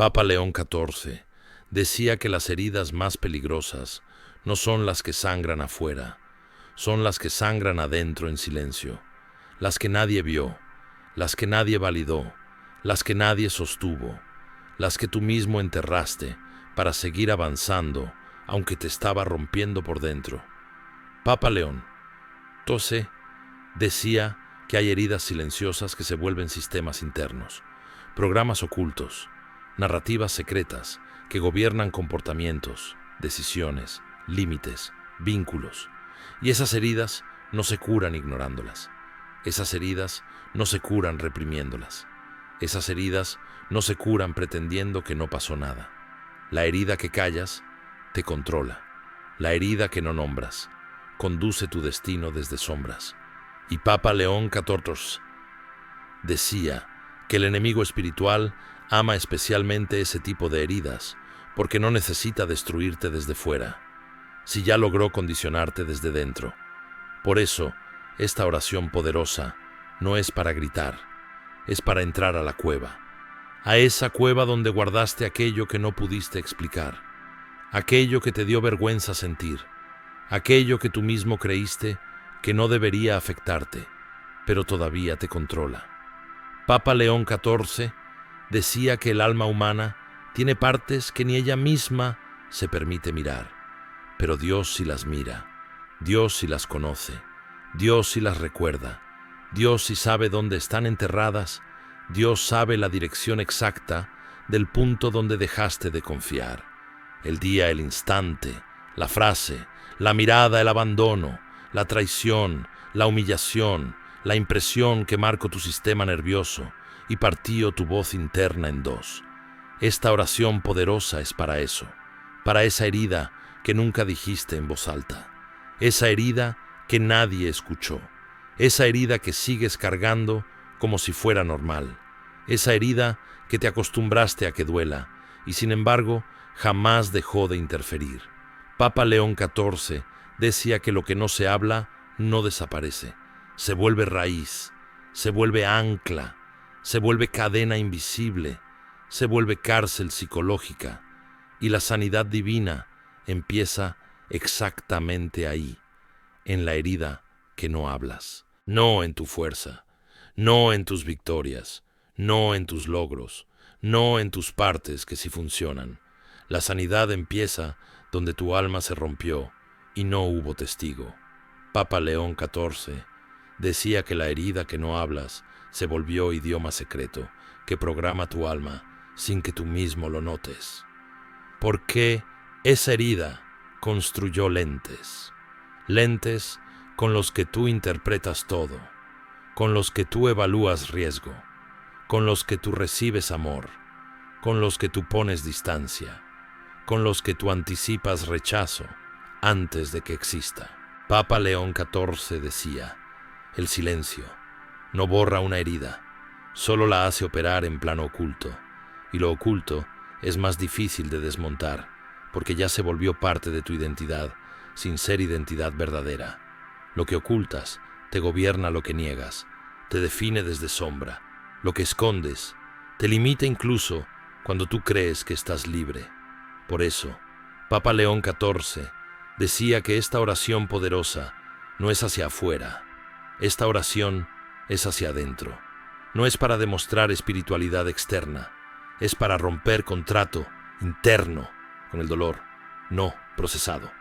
Papa León XIV decía que las heridas más peligrosas no son las que sangran afuera, son las que sangran adentro en silencio, las que nadie vio, las que nadie validó, las que nadie sostuvo, las que tú mismo enterraste para seguir avanzando, aunque te estaba rompiendo por dentro. Papa León XII decía que hay heridas silenciosas que se vuelven sistemas internos, programas ocultos, narrativas secretas que gobiernan comportamientos, decisiones, límites, vínculos. Y esas heridas no se curan ignorándolas. Esas heridas no se curan reprimiéndolas. Esas heridas no se curan pretendiendo que no pasó nada. La herida que callas te controla. La herida que no nombras conduce tu destino desde sombras. Y Papa León XIV decía que el enemigo espiritual ama especialmente ese tipo de heridas porque no necesita destruirte desde fuera, si ya logró condicionarte desde dentro. Por eso, esta oración poderosa no es para gritar, es para entrar a la cueva, a esa cueva donde guardaste aquello que no pudiste explicar, aquello que te dio vergüenza sentir, aquello que tú mismo creíste que no debería afectarte, pero todavía te controla. Papa León XIV decía que el alma humana tiene partes que ni ella misma se permite mirar, pero Dios sí las mira, Dios sí las conoce, Dios sí las recuerda, Dios sí sabe dónde están enterradas, Dios sabe la dirección exacta del punto donde dejaste de confiar. El día, el instante, la frase, la mirada, el abandono, la traición, la humillación, la impresión que marcó tu sistema nervioso y partió tu voz interna en dos. Esta oración poderosa es para eso, para esa herida que nunca dijiste en voz alta, esa herida que nadie escuchó, esa herida que sigues cargando como si fuera normal, esa herida que te acostumbraste a que duela y sin embargo jamás dejó de interferir. Papa León XIV decía que lo que no se habla no desaparece, se vuelve raíz, se vuelve ancla, se vuelve cadena invisible, se vuelve cárcel psicológica y la sanidad divina empieza exactamente ahí, en la herida que no hablas, no en tu fuerza, no en tus victorias, no en tus logros, no en tus partes que sí funcionan. La sanidad empieza donde tu alma se rompió y no hubo testigo. Papa León XIV decía que la herida que no hablas se volvió idioma secreto que programa tu alma sin que tú mismo lo notes. Porque esa herida construyó lentes, lentes con los que tú interpretas todo, con los que tú evalúas riesgo, con los que tú recibes amor, con los que tú pones distancia, con los que tú anticipas rechazo antes de que exista. Papa León XIV decía, el silencio no borra una herida, solo la hace operar en plano oculto, y lo oculto es más difícil de desmontar, porque ya se volvió parte de tu identidad, sin ser identidad verdadera. Lo que ocultas te gobierna lo que niegas, te define desde sombra. Lo que escondes te limita incluso cuando tú crees que estás libre. Por eso, Papa León XIV decía que esta oración poderosa no es hacia afuera, esta oración es hacia adentro. No es para demostrar espiritualidad externa, es para romper contrato interno con el dolor, no procesado.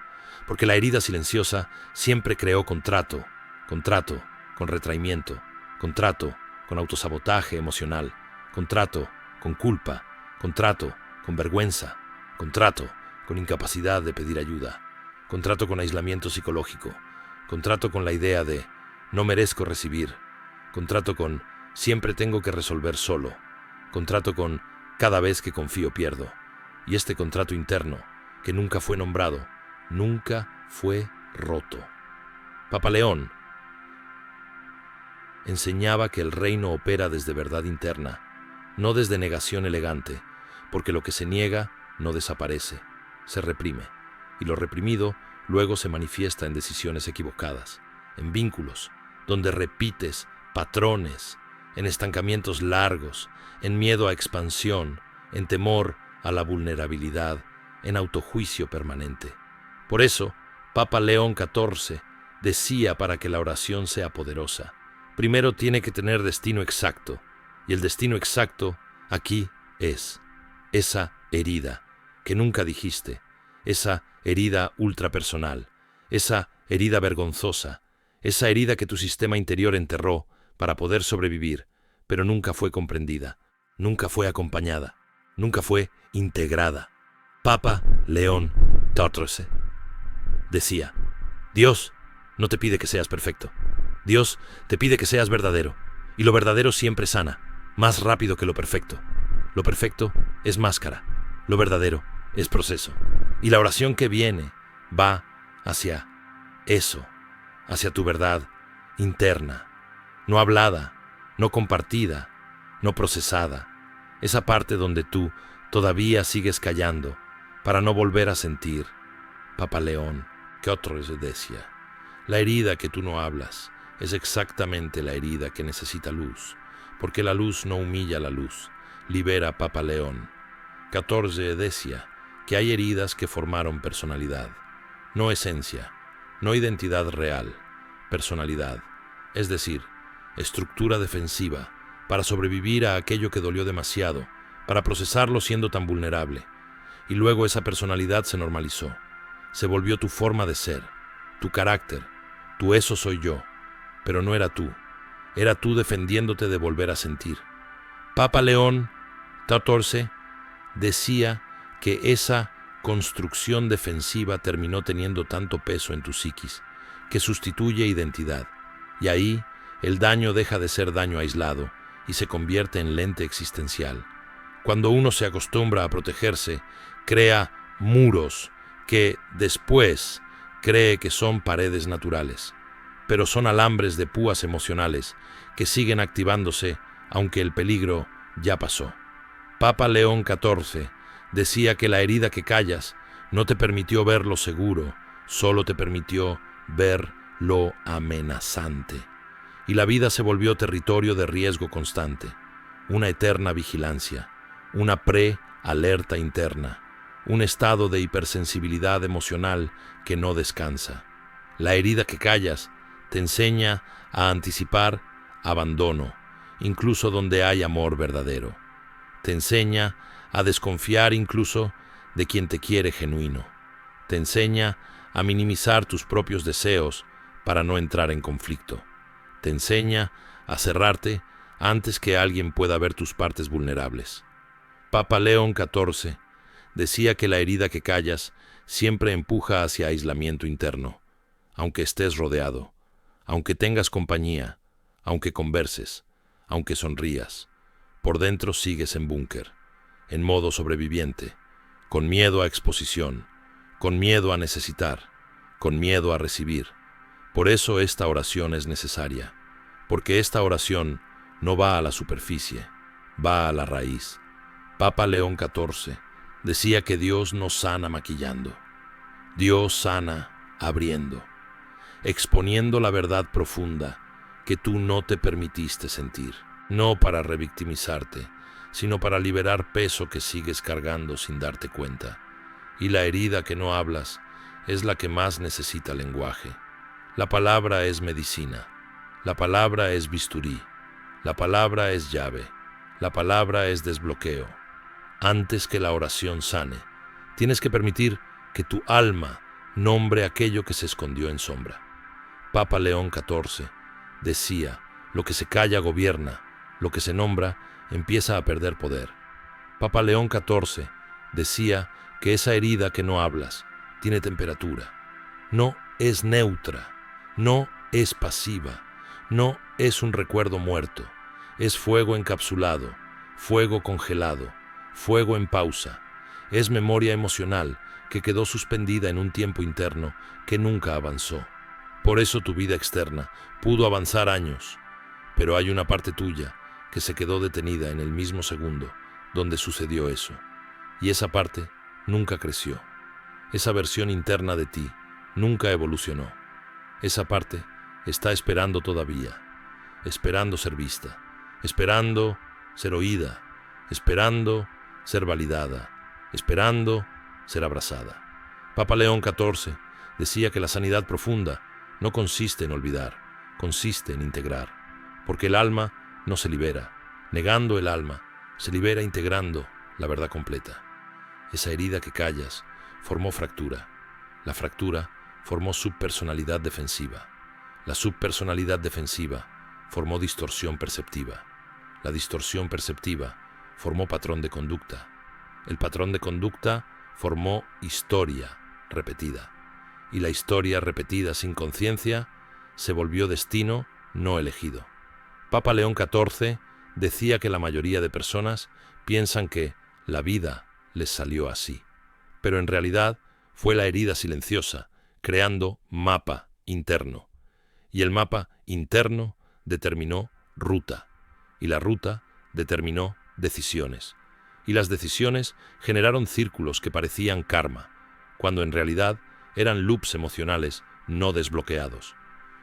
Porque la herida silenciosa siempre creó contrato con retraimiento, contrato con autosabotaje emocional, contrato con culpa, contrato con vergüenza, contrato con incapacidad de pedir ayuda, contrato con aislamiento psicológico, contrato con la idea de no merezco recibir, contrato con siempre tengo que resolver solo, contrato con cada vez que confío pierdo. Y este contrato interno, que nunca fue nombrado, nunca fue roto. Papa León enseñaba que el reino opera desde verdad interna, no desde negación elegante, porque lo que se niega no desaparece, se reprime, y lo reprimido luego se manifiesta en decisiones equivocadas, en vínculos, donde repites patrones, en estancamientos largos, en miedo a expansión, en temor a la vulnerabilidad, en autojuicio permanente. Por eso, Papa León XIV decía, para que la oración sea poderosa, primero tiene que tener destino exacto, y el destino exacto aquí es esa herida que nunca dijiste, esa herida ultrapersonal, esa herida vergonzosa, esa herida que tu sistema interior enterró para poder sobrevivir, pero nunca fue comprendida, nunca fue acompañada, nunca fue integrada. Papa León XIV decía, Dios no te pide que seas perfecto. Dios te pide que seas verdadero, y lo verdadero siempre sana, más rápido que lo perfecto. Lo perfecto es máscara, lo verdadero es proceso. Y la oración que viene va hacia eso, hacia tu verdad interna, no hablada, no compartida, no procesada, esa parte donde tú todavía sigues callando para no volver a sentir. Papa León XIV decía, la herida que tú no hablas es exactamente la herida que necesita luz, porque la luz no humilla la luz, libera. Papa León XIV decía que hay heridas que formaron personalidad, no esencia, no identidad real, personalidad, es decir, estructura defensiva para sobrevivir a aquello que dolió demasiado, para procesarlo siendo tan vulnerable. Y luego esa personalidad se normalizó, se volvió tu forma de ser, tu carácter, tu eso soy yo, pero no era tú defendiéndote de volver a sentir. Papa León XIV decía que esa construcción defensiva terminó teniendo tanto peso en tu psiquis, que sustituye identidad, y ahí el daño deja de ser daño aislado y se convierte en lente existencial. Cuando uno se acostumbra a protegerse, crea muros que después cree que son paredes naturales, pero son alambres de púas emocionales que siguen activándose aunque el peligro ya pasó. Papa León XIV decía que la herida que callas no te permitió ver lo seguro, solo te permitió ver lo amenazante. Y la vida se volvió territorio de riesgo constante, una eterna vigilancia, una pre-alerta interna, un estado de hipersensibilidad emocional que no descansa. La herida que callas te enseña a anticipar abandono, incluso donde hay amor verdadero. Te enseña a desconfiar incluso de quien te quiere genuino. Te enseña a minimizar tus propios deseos para no entrar en conflicto. Te enseña a cerrarte antes que alguien pueda ver tus partes vulnerables. Papa León XIV decía que la herida que callas siempre empuja hacia aislamiento interno, aunque estés rodeado, aunque tengas compañía, aunque converses, aunque sonrías. Por dentro sigues en búnker, en modo sobreviviente, con miedo a exposición, con miedo a necesitar, con miedo a recibir. Por eso esta oración es necesaria, porque esta oración no va a la superficie, va a la raíz. Papa León XIV decía que Dios no sana maquillando, Dios sana abriendo, exponiendo la verdad profunda que tú no te permitiste sentir, no para revictimizarte, sino para liberar peso que sigues cargando sin darte cuenta. Y la herida que no hablas es la que más necesita lenguaje. La palabra es medicina, la palabra es bisturí, la palabra es llave, la palabra es desbloqueo. Antes que la oración sane, tienes que permitir que tu alma nombre aquello que se escondió en sombra. Papa León XIV decía, lo que se calla gobierna, lo que se nombra empieza a perder poder. Papa León XIV decía que esa herida que no hablas tiene temperatura. No es neutra, no es pasiva, no es un recuerdo muerto, es fuego encapsulado, fuego congelado, fuego en pausa. Es memoria emocional que quedó suspendida en un tiempo interno que nunca avanzó. Por eso tu vida externa pudo avanzar años, pero hay una parte tuya que se quedó detenida en el mismo segundo donde sucedió eso. Y esa parte nunca creció. Esa versión interna de ti nunca evolucionó. Esa parte está esperando todavía, esperando ser vista, esperando ser oída, esperando ser validada, esperando ser abrazada. Papa León XIV decía que la sanidad profunda no consiste en olvidar, consiste en integrar, porque el alma no se libera, negando el alma, se libera integrando la verdad completa. Esa herida que callas formó fractura, la fractura formó subpersonalidad defensiva, la subpersonalidad defensiva formó distorsión perceptiva, la distorsión perceptiva formó patrón de conducta, el patrón de conducta formó historia repetida, y la historia repetida sin conciencia se volvió destino no elegido. Papa León XIV decía que la mayoría de personas piensan que la vida les salió así, pero en realidad fue la herida silenciosa, creando mapa interno, y el mapa interno determinó ruta, y la ruta determinó decisiones, y las decisiones generaron círculos que parecían karma, cuando en realidad eran loops emocionales no desbloqueados.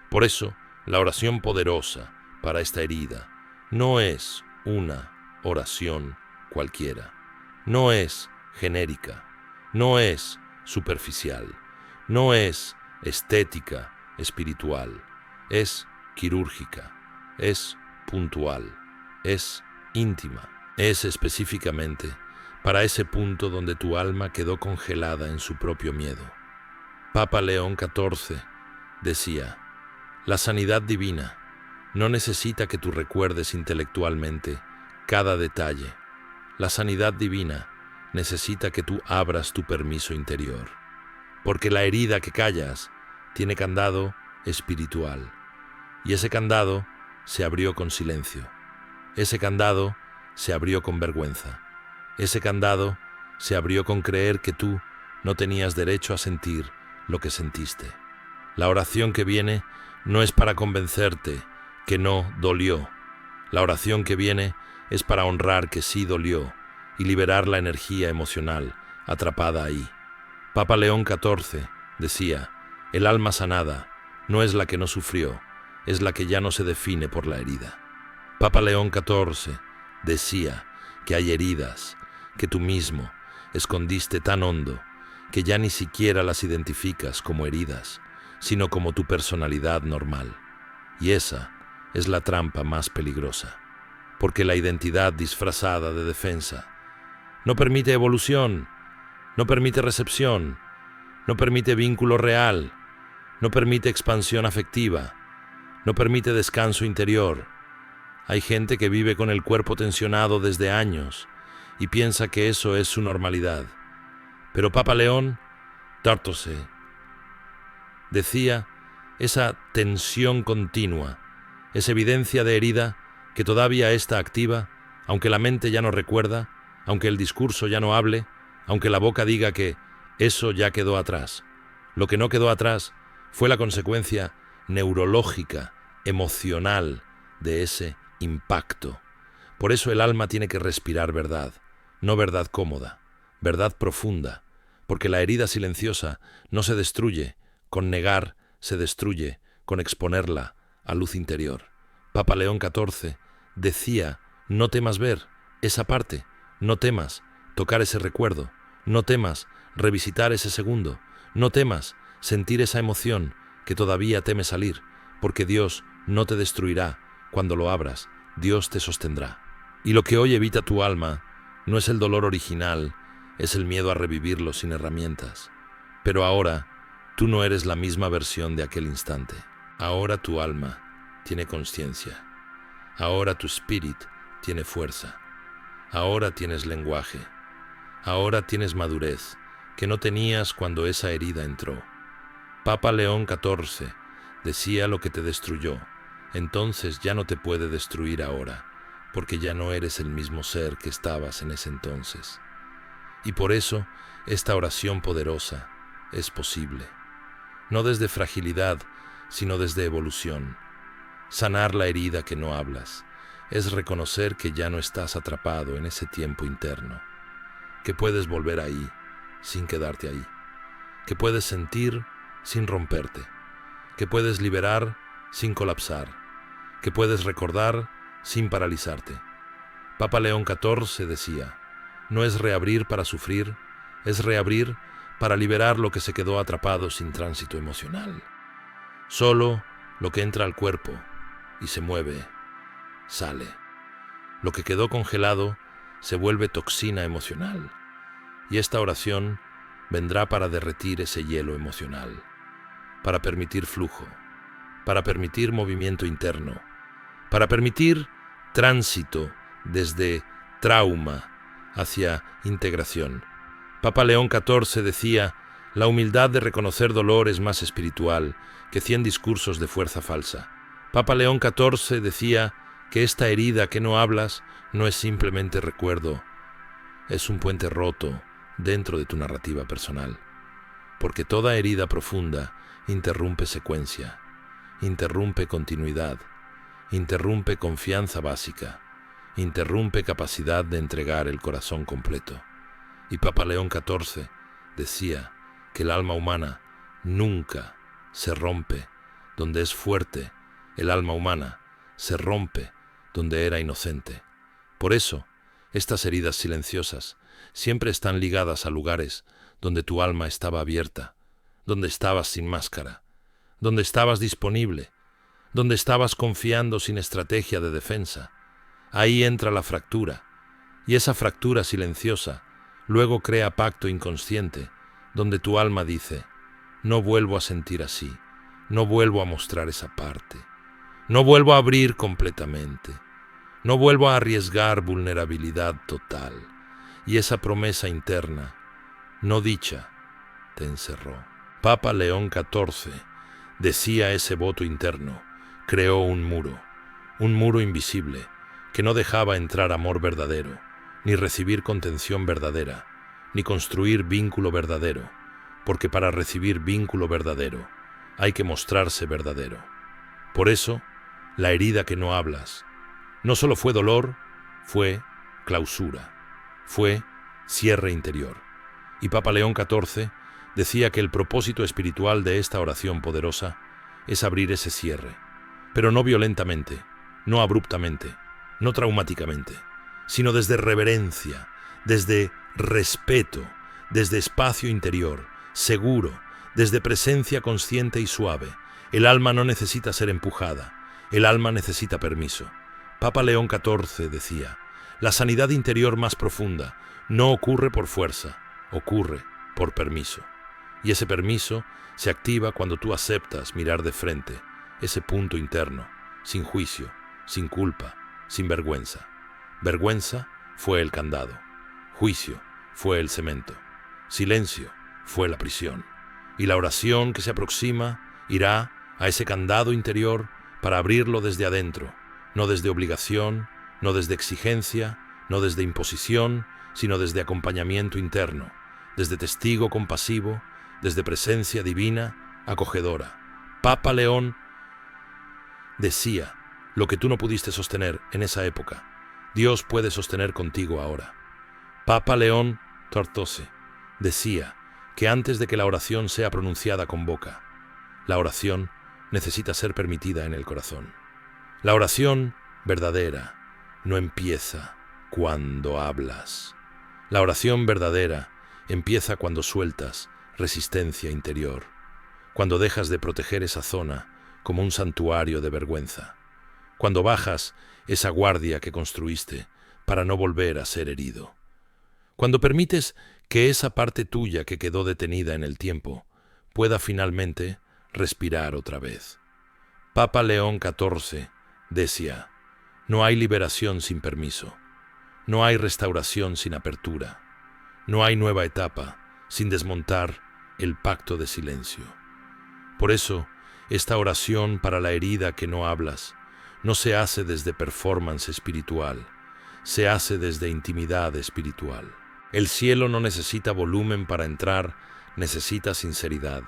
Por eso, la oración poderosa para esta herida no es una oración cualquiera, no es genérica, no es superficial, no es estética, espiritual, es quirúrgica, es puntual, es íntima, es específicamente para ese punto donde tu alma quedó congelada en su propio miedo. Papa León XIV decía: la sanidad divina no necesita que tú recuerdes intelectualmente cada detalle. La sanidad divina necesita que tú abras tu permiso interior, porque la herida que callas tiene candado espiritual, y ese candado se abrió con silencio, ese candado se abrió con vergüenza, ese candado se abrió con creer que tú no tenías derecho a sentir lo que sentiste. La oración que viene no es para convencerte que no dolió. La oración que viene es para honrar que sí dolió y liberar la energía emocional atrapada ahí. Papa León XIV decía: el alma sanada no es la que no sufrió, es la que ya no se define por la herida. Papa León XIV decía que hay heridas que tú mismo escondiste tan hondo que ya ni siquiera las identificas como heridas, sino como tu personalidad normal. Y esa es la trampa más peligrosa, porque la identidad disfrazada de defensa no permite evolución, no permite recepción, no permite vínculo real, no permite expansión afectiva, no permite descanso interior. Hay gente que vive con el cuerpo tensionado desde años y piensa que eso es su normalidad. Pero Papa León XIV decía: esa tensión continua es evidencia de herida que todavía está activa, aunque la mente ya no recuerda, aunque el discurso ya no hable, aunque la boca diga que eso ya quedó atrás. Lo que no quedó atrás fue la consecuencia neurológica, emocional de ese impacto. Por eso el alma tiene que respirar verdad, no verdad cómoda, verdad profunda, porque la herida silenciosa no se destruye con negar, se destruye con exponerla a luz interior. Papa León XIV decía: no temas ver esa parte, no temas tocar ese recuerdo, no temas revisitar ese segundo, no temas sentir esa emoción que todavía teme salir, porque Dios no te destruirá cuando lo abras, Dios te sostendrá. Y lo que hoy evita tu alma no es el dolor original, es el miedo a revivirlo sin herramientas. Pero ahora tú no eres la misma versión de aquel instante. Ahora tu alma tiene conciencia. Ahora tu spirit tiene fuerza. Ahora tienes lenguaje. Ahora tienes madurez que no tenías cuando esa herida entró. Papa León XIV decía: lo que te destruyó, entonces ya no te puede destruir ahora, porque ya no eres el mismo ser que estabas en ese entonces. Y por eso esta oración poderosa es posible, no desde fragilidad, sino desde evolución. Sanar la herida que no hablas es reconocer que ya no estás atrapado en ese tiempo interno, que puedes volver ahí sin quedarte ahí, que puedes sentir sin romperte, que puedes liberar sin colapsar, que puedes recordar sin paralizarte. Papa León XIV decía: no es reabrir para sufrir, es reabrir para liberar lo que se quedó atrapado sin tránsito emocional. Solo lo que entra al cuerpo y se mueve, sale. Lo que quedó congelado se vuelve toxina emocional. Y esta oración vendrá para derretir ese hielo emocional, para permitir flujo, para permitir movimiento interno, para permitir tránsito desde trauma hacia integración. Papa León XIV decía: la humildad de reconocer dolor es más espiritual que 100 discursos de fuerza falsa. Papa León XIV decía que esta herida que no hablas no es simplemente recuerdo, es un puente roto dentro de tu narrativa personal. Porque toda herida profunda interrumpe secuencia, interrumpe continuidad, interrumpe confianza básica, interrumpe capacidad de entregar el corazón completo. Y Papa León XIV decía que el alma humana nunca se rompe donde es fuerte, el alma humana se rompe donde era inocente. Por eso, estas heridas silenciosas siempre están ligadas a lugares donde tu alma estaba abierta, donde estabas sin máscara, donde estabas disponible, donde estabas confiando sin estrategia de defensa. Ahí entra la fractura, y esa fractura silenciosa luego crea pacto inconsciente, donde tu alma dice: no vuelvo a sentir así, no vuelvo a mostrar esa parte, no vuelvo a abrir completamente, no vuelvo a arriesgar vulnerabilidad total. Y esa promesa interna, no dicha, te encerró. Papa León XIV decía: ese voto interno creó un muro invisible, que no dejaba entrar amor verdadero, ni recibir contención verdadera, ni construir vínculo verdadero, porque para recibir vínculo verdadero hay que mostrarse verdadero. Por eso, la herida que no hablas no solo fue dolor, fue clausura, fue cierre interior. Y Papa León XIV decía que el propósito espiritual de esta oración poderosa es abrir ese cierre, pero no violentamente, no abruptamente, no traumáticamente, sino desde reverencia, desde respeto, desde espacio interior, seguro, desde presencia consciente y suave. El alma no necesita ser empujada, el alma necesita permiso. Papa León XIV decía: la sanidad interior más profunda no ocurre por fuerza, ocurre por permiso. Y ese permiso se activa cuando tú aceptas mirar de frente ese punto interno, sin juicio, sin culpa, sin vergüenza. Vergüenza fue el candado, juicio fue el cemento, silencio fue la prisión. Y la oración que se aproxima irá a ese candado interior para abrirlo desde adentro, no desde obligación, no desde exigencia, no desde imposición, sino desde acompañamiento interno, desde testigo compasivo, desde presencia divina, acogedora. Papa León decía: lo que tú no pudiste sostener en esa época, Dios puede sostener contigo ahora. Papa León XIV decía que antes de que la oración sea pronunciada con boca, la oración necesita ser permitida en el corazón. La oración verdadera no empieza cuando hablas. La oración verdadera empieza cuando sueltas resistencia interior, cuando dejas de proteger esa zona como un santuario de vergüenza, cuando bajas esa guardia que construiste para no volver a ser herido, cuando permites que esa parte tuya que quedó detenida en el tiempo pueda finalmente respirar otra vez. Papa León XIV decía: no hay liberación sin permiso, no hay restauración sin apertura, no hay nueva etapa sin desmontar el pacto de silencio. Por eso, esta oración para la herida que no hablas no se hace desde performance espiritual, se hace desde intimidad espiritual. El cielo no necesita volumen para entrar, necesita sinceridad.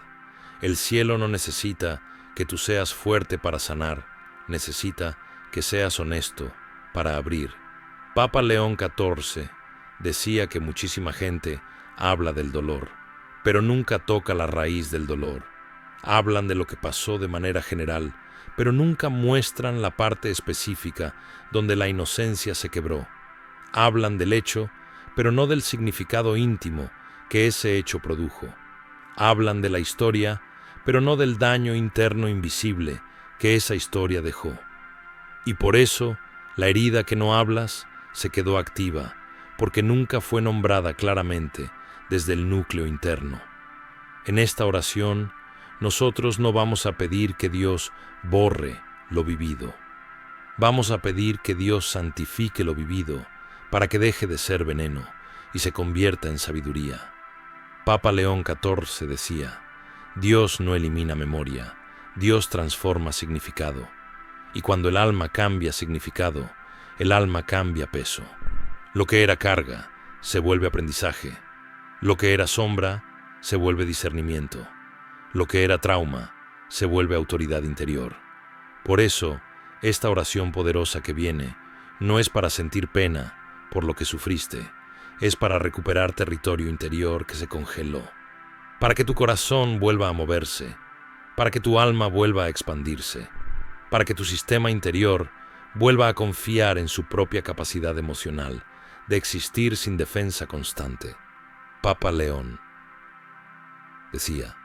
El cielo no necesita que tú seas fuerte para sanar, necesita que seas honesto para abrir. Papa León XIV decía que muchísima gente habla del dolor, pero nunca toca la raíz del dolor. Hablan de lo que pasó de manera general, pero nunca muestran la parte específica donde la inocencia se quebró. Hablan del hecho, pero no del significado íntimo que ese hecho produjo. Hablan de la historia, pero no del daño interno invisible que esa historia dejó. Y por eso, la herida que no hablas se quedó activa, porque nunca fue nombrada claramente desde el núcleo interno. En esta oración, nosotros no vamos a pedir que Dios borre lo vivido. Vamos a pedir que Dios santifique lo vivido para que deje de ser veneno y se convierta en sabiduría. Papa León XIV decía: Dios no elimina memoria, Dios transforma significado. Y cuando el alma cambia significado, el alma cambia peso. Lo que era carga se vuelve aprendizaje. Lo que era sombra se vuelve discernimiento. Lo que era trauma se vuelve autoridad interior. Por eso, esta oración poderosa que viene no es para sentir pena por lo que sufriste, es para recuperar territorio interior que se congeló, para que tu corazón vuelva a moverse, para que tu alma vuelva a expandirse, para que tu sistema interior vuelva a confiar en su propia capacidad emocional de existir sin defensa constante. Papa León decía: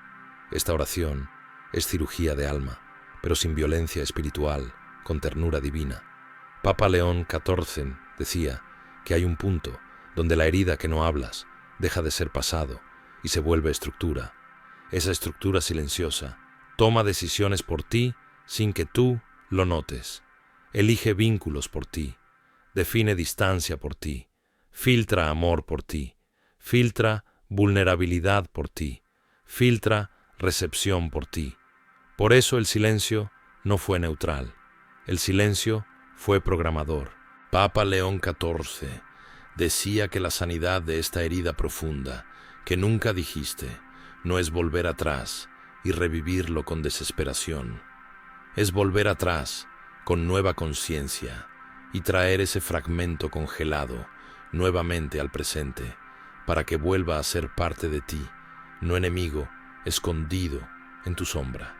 esta oración es cirugía de alma, pero sin violencia espiritual, con ternura divina. Papa León XIV decía que hay un punto donde la herida que no hablas deja de ser pasado y se vuelve estructura. Esa estructura silenciosa toma decisiones por ti sin que tú lo notes. Elige vínculos por ti, define distancia por ti, filtra amor por ti, filtra vulnerabilidad por ti, filtra recepción por ti. Por eso el silencio no fue neutral, el silencio fue programador. Papa León XIV decía que la sanidad de esta herida profunda, que nunca dijiste, no es volver atrás y revivirlo con desesperación. Es volver atrás con nueva conciencia y traer ese fragmento congelado nuevamente al presente, para que vuelva a ser parte de ti, no enemigo, escondido en tu sombra.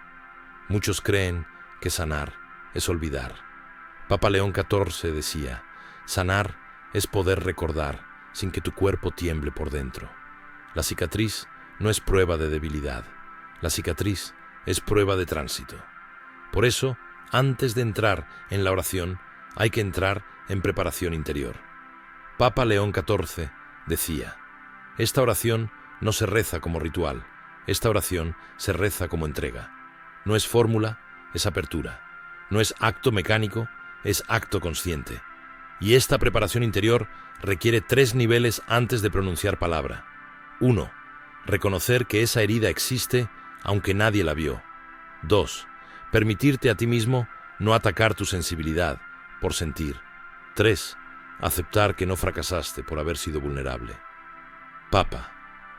Muchos creen que sanar es olvidar. Papa León XIV decía: sanar es poder recordar sin que tu cuerpo tiemble por dentro. La cicatriz no es prueba de debilidad, la cicatriz es prueba de tránsito. Por eso, antes de entrar en la oración, hay que entrar en preparación interior. Papa León XIV decía: esta oración no se reza como ritual, esta oración se reza como entrega. No es fórmula, es apertura. No es acto mecánico, es acto consciente. Y esta preparación interior requiere 3 niveles antes de pronunciar palabra. 1. Reconocer que esa herida existe aunque nadie la vio. 2. Permitirte a ti mismo no atacar tu sensibilidad por sentir. 3. Aceptar que no fracasaste por haber sido vulnerable. Papa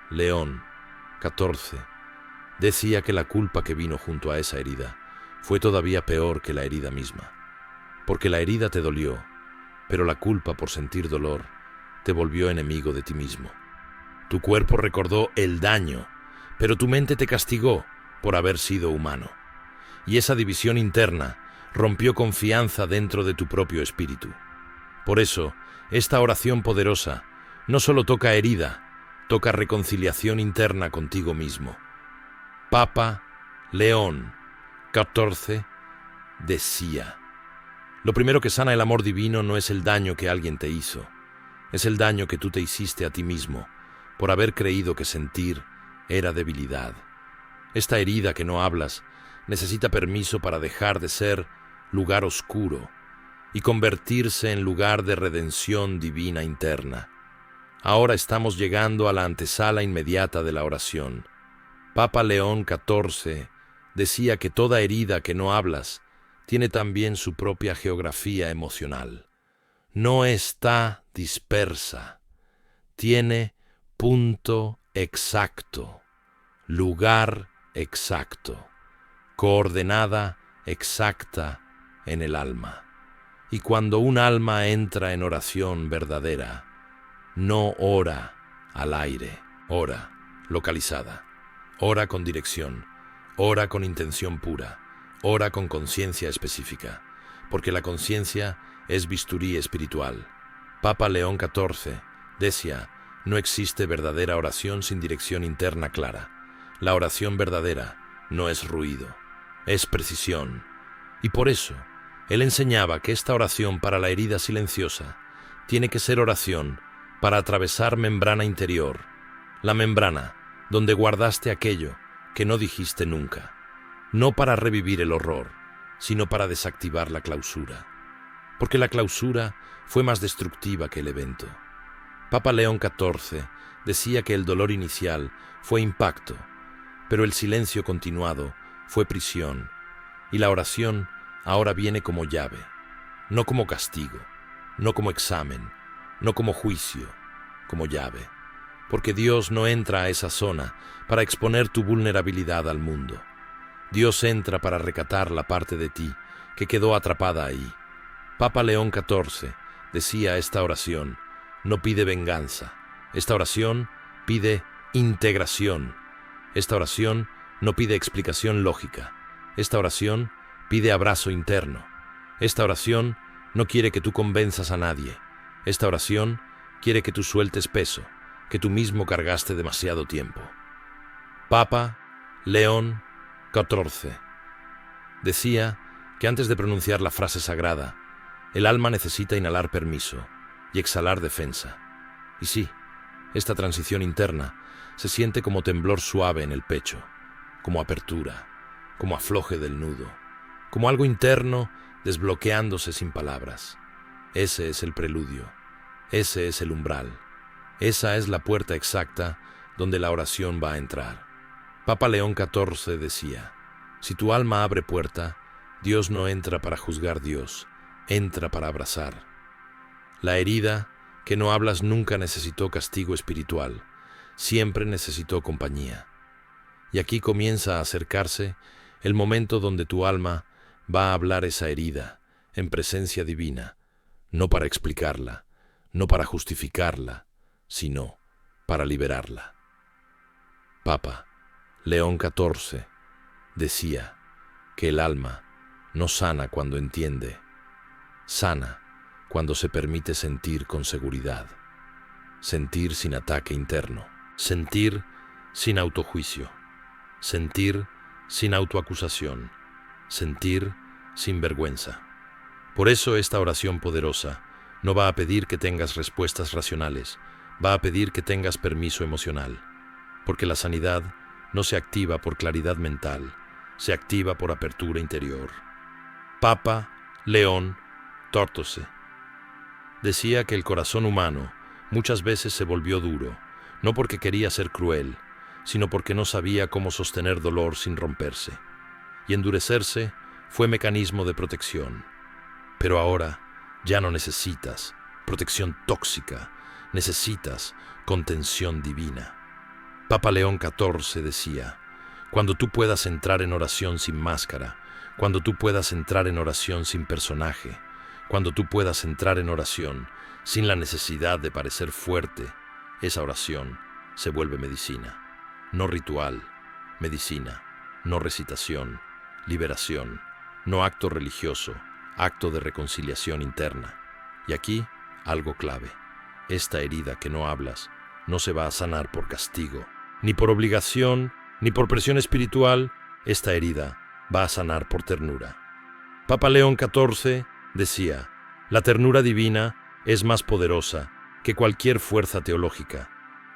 León XIV decía que la culpa que vino junto a esa herida fue todavía peor que la herida misma, porque la herida te dolió, pero la culpa por sentir dolor te volvió enemigo de ti mismo. Tu cuerpo recordó el daño, pero tu mente te castigó por haber sido humano. Y esa división interna rompió confianza dentro de tu propio espíritu. Por eso, esta oración poderosa no solo toca herida, toca reconciliación interna contigo mismo. Papa León XIV decía: lo primero que sana el amor divino no es el daño que alguien te hizo, es el daño que tú te hiciste a ti mismo por haber creído que sentir era debilidad. Esta herida que no hablas necesita permiso para dejar de ser lugar oscuro y convertirse en lugar de redención divina interna. Ahora estamos llegando a la antesala inmediata de la oración. Papa León XIV decía que toda herida que no hablas tiene también su propia geografía emocional. No está dispersa, tiene punto exacto, lugar exacto, coordenada exacta en el alma. Y cuando un alma entra en oración verdadera, no ora al aire, ora localizada, ora con dirección, ora con intención pura, ora con conciencia específica, porque la conciencia es bisturí espiritual. Papa León XIV Decía, no existe verdadera oración sin dirección interna clara. La oración verdadera no es ruido, es precisión. Y por eso, él enseñaba que esta oración para la herida silenciosa tiene que ser oración para atravesar membrana interior, la membrana donde guardaste aquello que no dijiste nunca, no para revivir el horror, sino para desactivar la clausura. Porque la clausura fue más destructiva que el evento. Papa León XIV decía que el dolor inicial fue impacto, pero el silencio continuado fue prisión, y la oración ahora viene como llave, no como castigo, no como examen, no como juicio, como llave, porque Dios no entra a esa zona para exponer tu vulnerabilidad al mundo. Dios entra para rescatar la parte de ti que quedó atrapada ahí. Papa León XIV decía esta oración, no pide venganza. Esta oración pide integración. Esta oración no pide explicación lógica. Esta oración pide abrazo interno. Esta oración no quiere que tú convenzas a nadie. Esta oración quiere que tú sueltes peso, que tú mismo cargaste demasiado tiempo. Papa León XIV decía que antes de pronunciar la frase sagrada, el alma necesita inhalar permiso y exhalar defensa. Y sí, esta transición interna se siente como temblor suave en el pecho, como apertura, como afloje del nudo, como algo interno desbloqueándose sin palabras. Ese es el preludio, ese es el umbral, esa es la puerta exacta donde la oración va a entrar. Papa León XIV decía, si tu alma abre puerta, Dios no entra para juzgar Dios, entra para abrazar. La herida que no hablas nunca necesitó castigo espiritual, siempre necesitó compañía. Y aquí comienza a acercarse el momento donde tu alma va a hablar esa herida en presencia divina, no para explicarla, no para justificarla, sino para liberarla. Papa León XIV decía que el alma no sana cuando entiende, sana cuando se permite sentir con seguridad, sentir sin ataque interno, sentir sin autojuicio, sentir sin autoacusación, sentir sin vergüenza. Por eso esta oración poderosa no va a pedir que tengas respuestas racionales, va a pedir que tengas permiso emocional, porque la sanidad no se activa por claridad mental, se activa por apertura interior. Papa León XIV decía que el corazón humano muchas veces se volvió duro, no porque quería ser cruel, sino porque no sabía cómo sostener dolor sin romperse. Y endurecerse fue mecanismo de protección. Pero ahora ya no necesitas protección tóxica, necesitas contención divina. Papa León XIV decía, cuando tú puedas entrar en oración sin máscara, cuando tú puedas entrar en oración sin personaje, cuando tú puedas entrar en oración sin la necesidad de parecer fuerte, esa oración se vuelve medicina. No ritual, medicina, no recitación, liberación, no acto religioso, acto de reconciliación interna. Y aquí, algo clave. Esta herida que no hablas no se va a sanar por castigo, ni por obligación, ni por presión espiritual. Esta herida va a sanar por ternura. Papa León XIV decía, la ternura divina es más poderosa que cualquier fuerza teológica,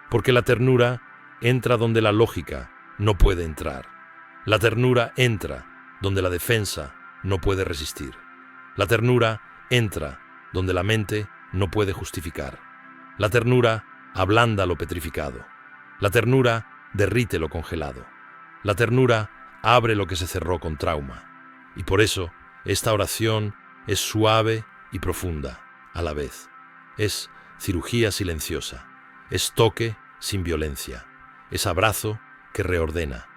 porque la ternura entra donde la lógica no puede entrar. La ternura entra donde la defensa no puede resistir. La ternura entra donde la mente no puede justificar. La ternura ablanda lo petrificado. La ternura derrite lo congelado. La ternura abre lo que se cerró con trauma. Y por eso, esta oración es suave y profunda a la vez. Es cirugía silenciosa. Es toque sin violencia. Es abrazo que reordena.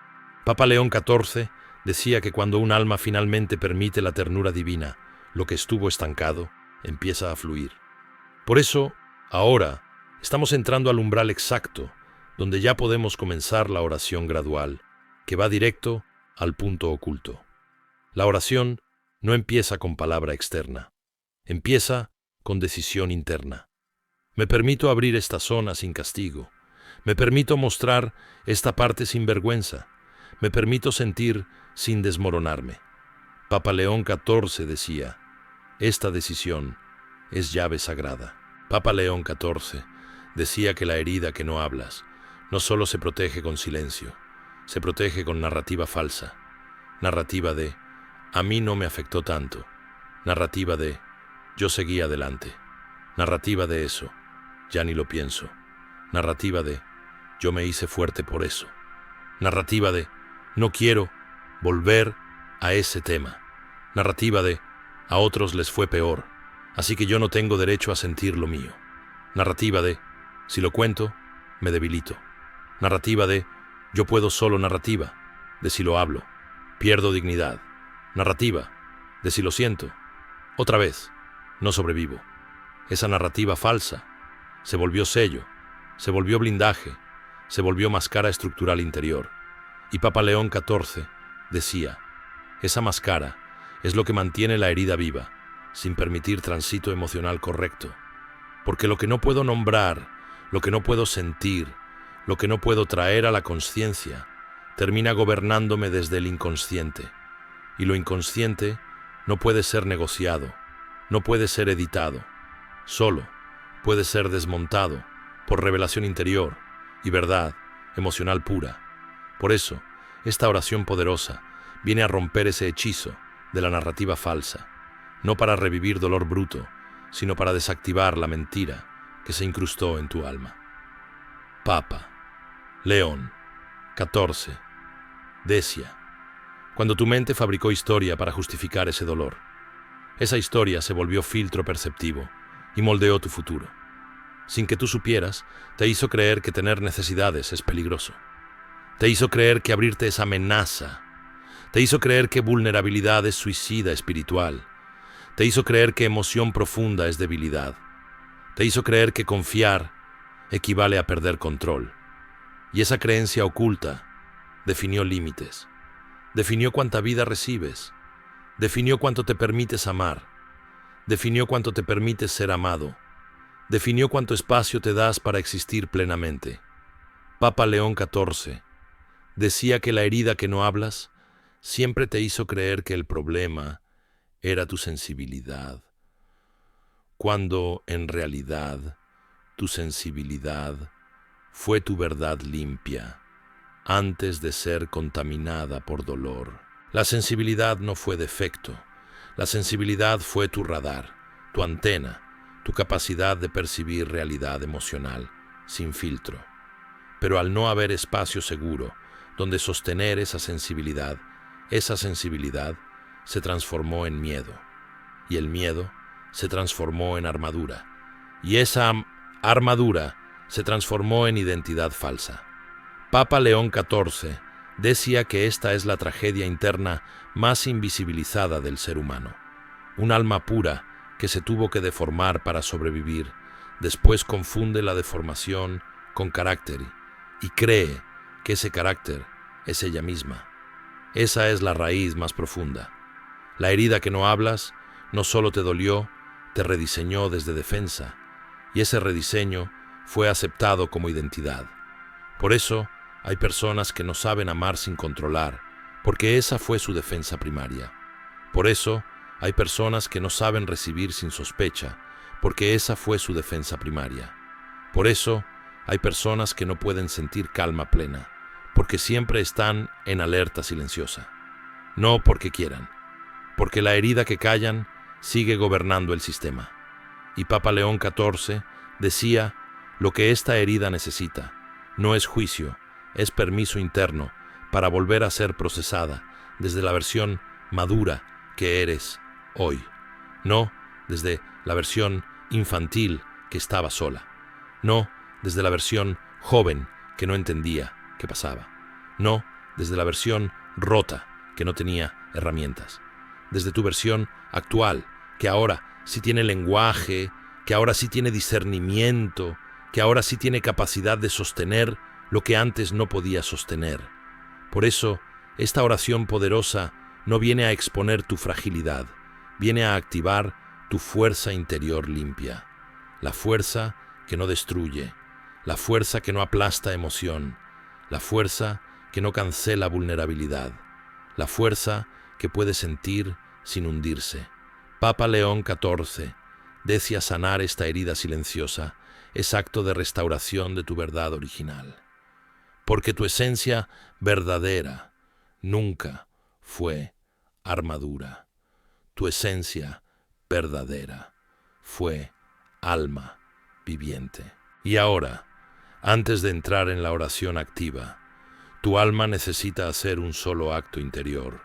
Papa León XIV decía que cuando un alma finalmente permite la ternura divina, lo que estuvo estancado empieza a fluir. Por eso, ahora, estamos entrando al umbral exacto, donde ya podemos comenzar la oración gradual, que va directo al punto oculto. La oración no empieza con palabra externa, empieza con decisión interna. Me permito abrir esta zona sin castigo. Me permito mostrar esta parte sin vergüenza. Me permito sentir sin desmoronarme. Papa León XIV decía, esta decisión es llave sagrada. Papa León XIV decía que la herida que no hablas no solo se protege con silencio, se protege con narrativa falsa. Narrativa de, a mí no me afectó tanto. Narrativa de, yo seguí adelante. Narrativa de eso, ya ni lo pienso. Narrativa de, yo me hice fuerte por eso. Narrativa de, no quiero volver a ese tema. Narrativa de, a otros les fue peor, así que yo no tengo derecho a sentir lo mío. Narrativa de, si lo cuento, me debilito. Narrativa de, yo puedo solo. Narrativa de, si lo hablo, pierdo dignidad. Narrativa de, si lo siento, otra vez, no sobrevivo. Esa narrativa falsa se volvió sello, se volvió blindaje, se volvió máscara estructural interior. Y Papa León XIV decía, esa máscara es lo que mantiene la herida viva, sin permitir tránsito emocional correcto. Porque lo que no puedo nombrar, lo que no puedo sentir, lo que no puedo traer a la conciencia, termina gobernándome desde el inconsciente. Y lo inconsciente no puede ser negociado, no puede ser editado, solo puede ser desmontado por revelación interior y verdad emocional pura. Por eso, esta oración poderosa viene a romper ese hechizo de la narrativa falsa, no para revivir dolor bruto, sino para desactivar la mentira que se incrustó en tu alma. Papa León XIV decía, cuando tu mente fabricó historia para justificar ese dolor, esa historia se volvió filtro perceptivo y moldeó tu futuro. Sin que tú supieras, te hizo creer que tener necesidades es peligroso. Te hizo creer que abrirte es amenaza. Te hizo creer que vulnerabilidad es suicida espiritual. Te hizo creer que emoción profunda es debilidad. Te hizo creer que confiar equivale a perder control. Y esa creencia oculta definió límites. Definió cuánta vida recibes. Definió cuánto te permites amar. Definió cuánto te permites ser amado. Definió cuánto espacio te das para existir plenamente. Papa León XIV decía que la herida que no hablas siempre te hizo creer que el problema era tu sensibilidad, cuando en realidad tu sensibilidad fue tu verdad limpia antes de ser contaminada por dolor. La sensibilidad no fue defecto, la sensibilidad fue tu radar, tu antena, tu capacidad de percibir realidad emocional, sin filtro. Pero al no haber espacio seguro donde sostener esa sensibilidad se transformó en miedo, y el miedo se transformó en armadura, y esa armadura se transformó en identidad falsa. Papa León XIV decía que esta es la tragedia interna más invisibilizada del ser humano. Un alma pura que se tuvo que deformar para sobrevivir, después confunde la deformación con carácter y cree que ese carácter es ella misma. Esa es la raíz más profunda. La herida que no hablas no solo te dolió, te rediseñó desde defensa, y ese rediseño fue aceptado como identidad. Por eso hay personas que no saben amar sin controlar, porque esa fue su defensa primaria. Por eso hay personas que no saben recibir sin sospecha, porque esa fue su defensa primaria. Por eso hay personas que no pueden sentir calma plena, porque siempre están en alerta silenciosa. No porque quieran, porque la herida que callan sigue gobernando el sistema. Y Papa León XIV decía, lo que esta herida necesita no es juicio, es permiso interno para volver a ser procesada desde la versión madura que eres hoy, no desde la versión infantil que estaba sola, no desde la versión joven que no entendía qué pasaba, no desde la versión rota que no tenía herramientas, desde tu versión actual que ahora sí tiene lenguaje, que ahora sí tiene discernimiento, que ahora sí tiene capacidad de sostener lo que antes no podía sostener. Por eso, esta oración poderosa no viene a exponer tu fragilidad, viene a activar tu fuerza interior limpia, la fuerza que no destruye, la fuerza que no aplasta emoción, la fuerza que no cancela vulnerabilidad, la fuerza que puede sentir sin hundirse. Papa León XIV decía: sanar esta herida silenciosa es acto de restauración de tu verdad original. Porque tu esencia verdadera nunca fue armadura. Tu esencia verdadera fue alma viviente. Y ahora, antes de entrar en la oración activa, tu alma necesita hacer un solo acto interior: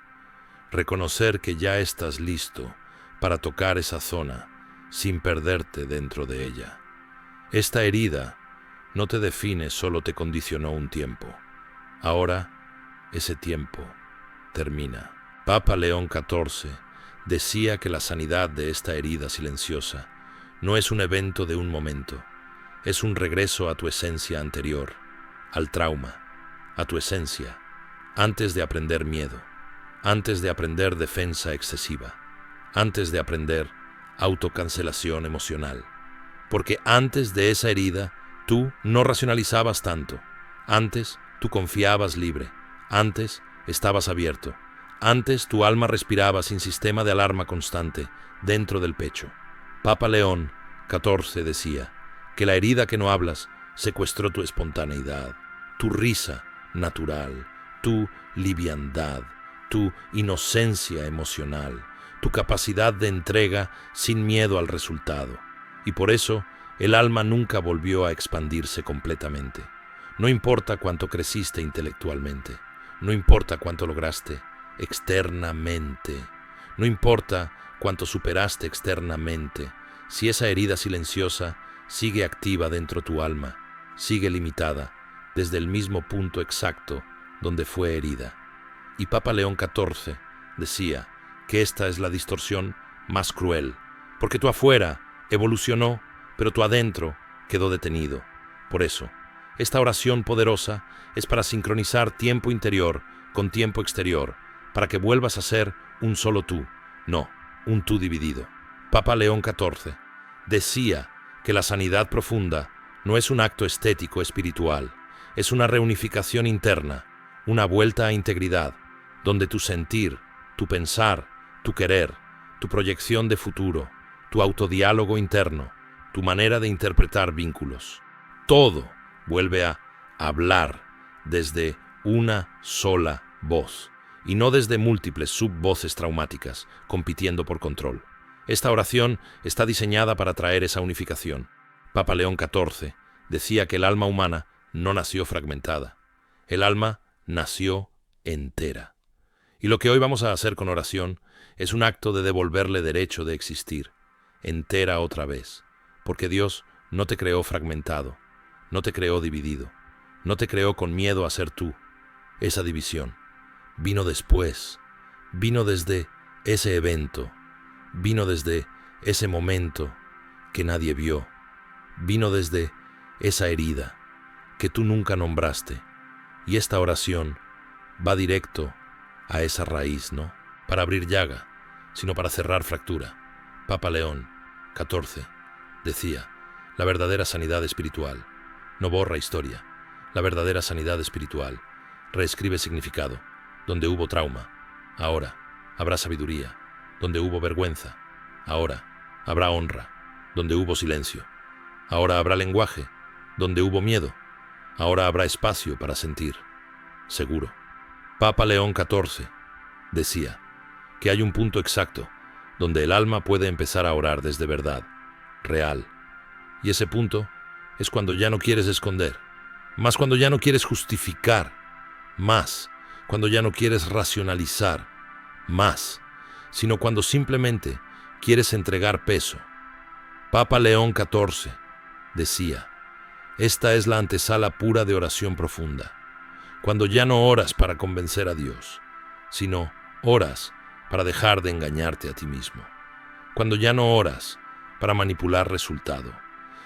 reconocer que ya estás listo para tocar esa zona sin perderte dentro de ella. Esta herida no te define, solo te condicionó un tiempo. Ahora, ese tiempo termina. Papa León XIV decía que la sanidad de esta herida silenciosa no es un evento de un momento, es un regreso a tu esencia anterior, al trauma, a tu esencia, antes de aprender miedo, antes de aprender defensa excesiva, antes de aprender autocancelación emocional. Porque antes de esa herida, tú no racionalizabas tanto. Antes tú confiabas libre. Antes estabas abierto. Antes tu alma respiraba sin sistema de alarma constante dentro del pecho. Papa León XIV decía que la herida que no hablas secuestró tu espontaneidad, tu risa natural, tu liviandad, tu inocencia emocional, tu capacidad de entrega sin miedo al resultado. Y por eso el alma nunca volvió a expandirse completamente. No importa cuánto creciste intelectualmente, no importa cuánto lograste externamente, no importa cuánto superaste externamente, si esa herida silenciosa sigue activa dentro tu alma, sigue limitada desde el mismo punto exacto donde fue herida. Y Papa León XIV decía que esta es la distorsión más cruel, porque tu afuera evolucionó, pero tu adentro quedó detenido. Por eso, esta oración poderosa es para sincronizar tiempo interior con tiempo exterior, para que vuelvas a ser un solo tú, no un tú dividido. Papa León XIV decía que la sanidad profunda no es un acto estético espiritual, es una reunificación interna, una vuelta a integridad, donde tu sentir, tu pensar, tu querer, tu proyección de futuro, tu autodiálogo interno, tu manera de interpretar vínculos, todo vuelve a hablar desde una sola voz y no desde múltiples subvoces traumáticas compitiendo por control. Esta oración está diseñada para traer esa unificación. Papa León XIV decía que el alma humana no nació fragmentada, el alma nació entera. Y lo que hoy vamos a hacer con oración es un acto de devolverle derecho de existir, entera otra vez, porque Dios no te creó fragmentado, no te creó dividido, no te creó con miedo a ser tú. Esa división vino después, vino desde ese evento, vino desde ese momento que nadie vio, vino desde esa herida que tú nunca nombraste. Y esta oración va directo a esa raíz, no para abrir llaga, sino para cerrar fractura. Papa León XIV decía: la verdadera sanidad espiritual no borra historia. La verdadera sanidad espiritual reescribe significado. Donde hubo trauma, ahora habrá sabiduría. Donde hubo vergüenza, ahora habrá honra. Donde hubo silencio, ahora habrá lenguaje. Donde hubo miedo, ahora habrá espacio para sentir. Seguro. Papa León XIV decía que hay un punto exacto donde el alma puede empezar a orar desde verdad, real. Y ese punto es cuando ya no quieres esconder, más cuando ya no quieres justificar, más cuando ya no quieres racionalizar, más, sino cuando simplemente quieres entregar peso. Papa León XIV decía: esta es la antesala pura de oración profunda, cuando ya no oras para convencer a Dios, sino oras para dejar de engañarte a ti mismo, cuando ya no oras para manipular resultado,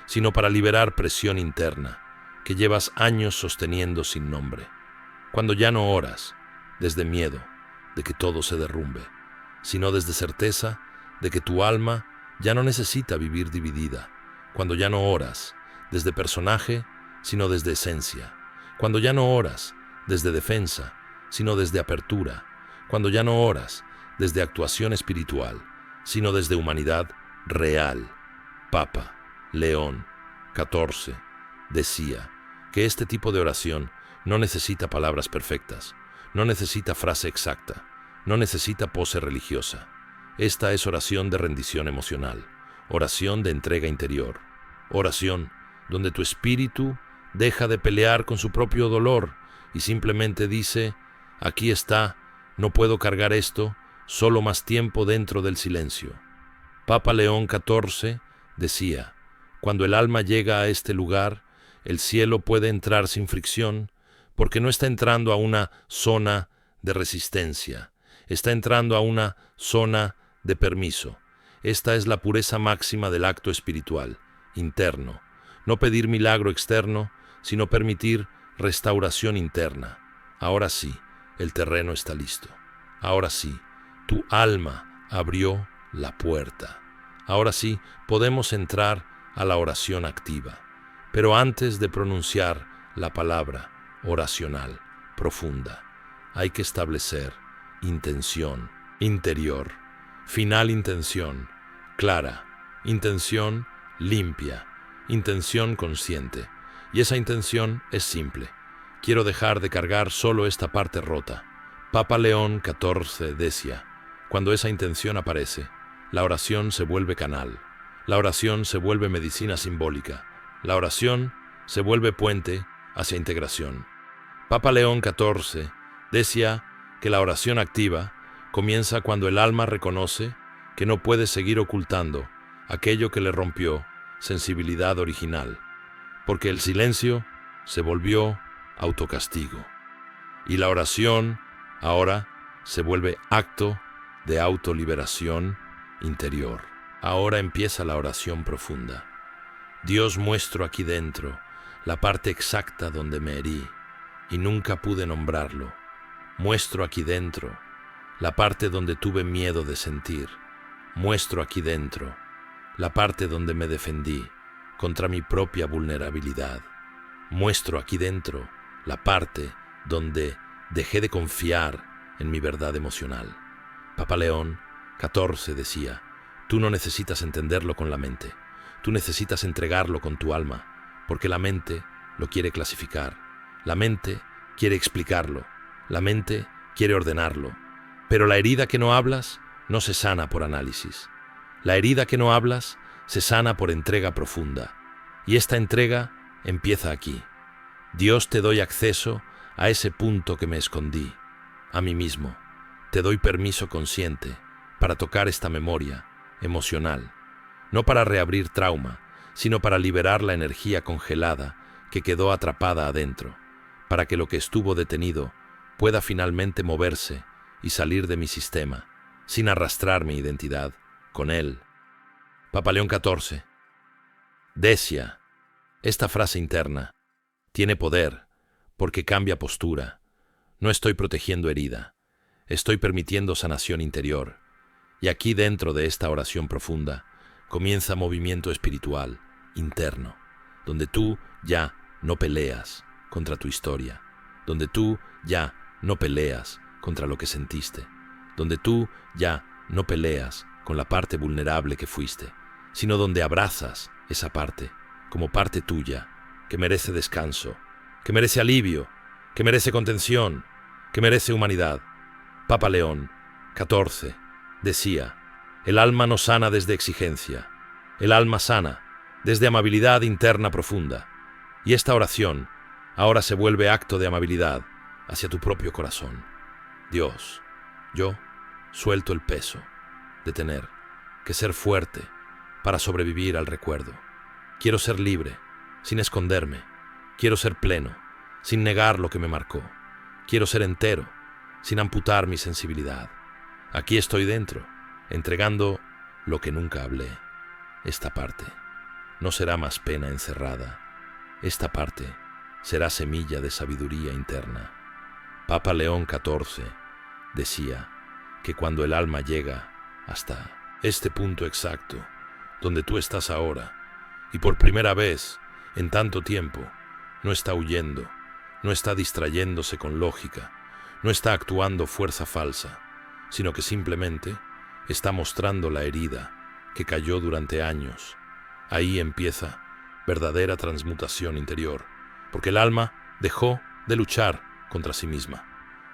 sino para liberar presión interna que llevas años sosteniendo sin nombre, cuando ya no oras desde miedo de que todo se derrumbe, sino desde certeza de que tu alma ya no necesita vivir dividida, cuando ya no oras desde personaje, sino desde esencia. Cuando ya no oras desde defensa, sino desde apertura. Cuando ya no oras desde actuación espiritual, sino desde humanidad real. Papa León XIV decía que este tipo de oración no necesita palabras perfectas, no necesita frase exacta, no necesita pose religiosa. Esta es oración de rendición emocional, oración de entrega interior, oración donde tu espíritu deja de pelear con su propio dolor y simplemente dice: aquí está, no puedo cargar esto, solo más tiempo dentro del silencio. Papa León XIV decía: cuando el alma llega a este lugar, el cielo puede entrar sin fricción, porque no está entrando a una zona de resistencia, está entrando a una zona de permiso. Esta es la pureza máxima del acto espiritual, interno. No pedir milagro externo, sino permitir restauración interna. Ahora sí, el terreno está listo. Ahora sí, tu alma abrió la puerta. Ahora sí, podemos entrar a la oración activa. Pero antes de pronunciar la palabra oracional profunda, hay que establecer intención interior, final intención clara, intención limpia, intención consciente. Y esa intención es simple: quiero dejar de cargar solo esta parte rota. Papa León XIV decía: cuando esa intención aparece, la oración se vuelve canal, la oración se vuelve medicina simbólica, la oración se vuelve puente hacia integración. Papa León XIV decía que la oración activa comienza cuando el alma reconoce que no puede seguir ocultando aquello que le rompió sensibilidad original, porque el silencio se volvió autocastigo. Y la oración ahora se vuelve acto de autoliberación interior. Ahora empieza la oración profunda. Dios, muestro aquí dentro la parte exacta donde me herí y nunca pude nombrarlo. Muestro aquí dentro la parte donde tuve miedo de sentir. Muestro aquí dentro la parte donde me defendí contra mi propia vulnerabilidad. Muestro aquí dentro la parte donde dejé de confiar en mi verdad emocional. Papa León XIV decía: tú no necesitas entenderlo con la mente, tú necesitas entregarlo con tu alma, porque la mente lo quiere clasificar, la mente quiere explicarlo, la mente quiere ordenarlo, pero la herida que no hablas no se sana por análisis. La herida que no hablas se sana por entrega profunda, y esta entrega empieza aquí. Dios, te doy acceso a ese punto que me escondí, a mí mismo. Te doy permiso consciente para tocar esta memoria emocional, no para reabrir trauma, sino para liberar la energía congelada que quedó atrapada adentro, para que lo que estuvo detenido pueda finalmente moverse y salir de mi sistema, sin arrastrar mi identidad con él. Papa León XIV decía: esta frase interna tiene poder porque cambia postura. No estoy protegiendo herida, estoy permitiendo sanación interior. Y aquí, dentro de esta oración profunda, comienza movimiento espiritual interno, donde tú ya no peleas contra tu historia, donde tú ya no peleas contra lo que sentiste, donde tú ya no peleas con la parte vulnerable que fuiste, sino donde abrazas esa parte como parte tuya, que merece descanso, que merece alivio, que merece contención, que merece humanidad. Papa León XIV decía: el alma no sana desde exigencia, el alma sana desde amabilidad interna profunda. Y esta oración ahora se vuelve acto de amabilidad hacia tu propio corazón. Dios, yo suelto el peso de tener que ser fuerte para sobrevivir al recuerdo. Quiero ser libre, sin esconderme. Quiero ser pleno, sin negar lo que me marcó. Quiero ser entero, sin amputar mi sensibilidad. Aquí estoy dentro, entregando lo que nunca hablé. Esta parte no será más pena encerrada. Esta parte será semilla de sabiduría interna. Papa León XIV decía que cuando el alma llega hasta este punto exacto, donde tú estás ahora, y por primera vez en tanto tiempo, no está huyendo, no está distrayéndose con lógica, no está actuando fuerza falsa, sino que simplemente está mostrando la herida que cayó durante años. Ahí empieza verdadera transmutación interior, porque el alma dejó de luchar contra sí misma.